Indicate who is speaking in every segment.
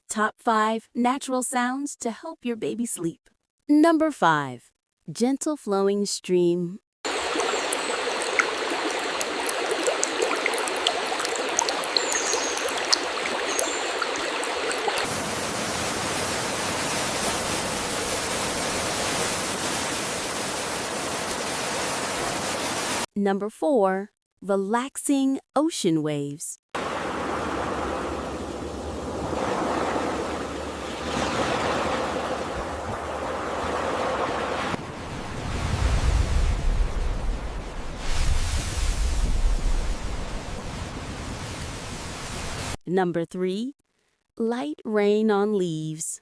Speaker 1: Top 5 natural sounds to help your baby sleep. Number 5. Gentle flowing stream. Number 4. Relaxing ocean waves. Number 3. Light rain on leaves.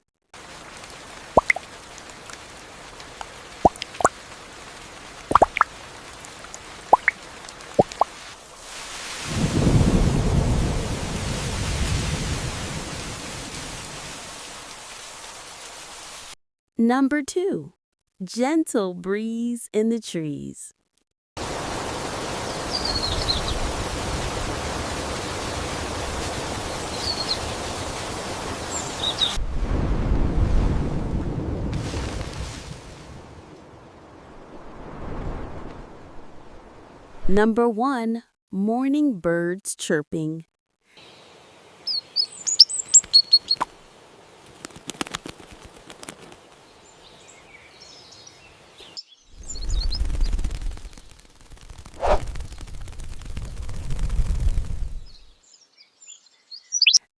Speaker 1: Number 2. Gentle breeze in the trees. Number 1. Morning birds chirping.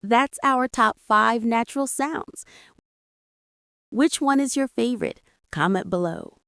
Speaker 1: That's our top 5 natural sounds. Which one is your favorite? Comment below.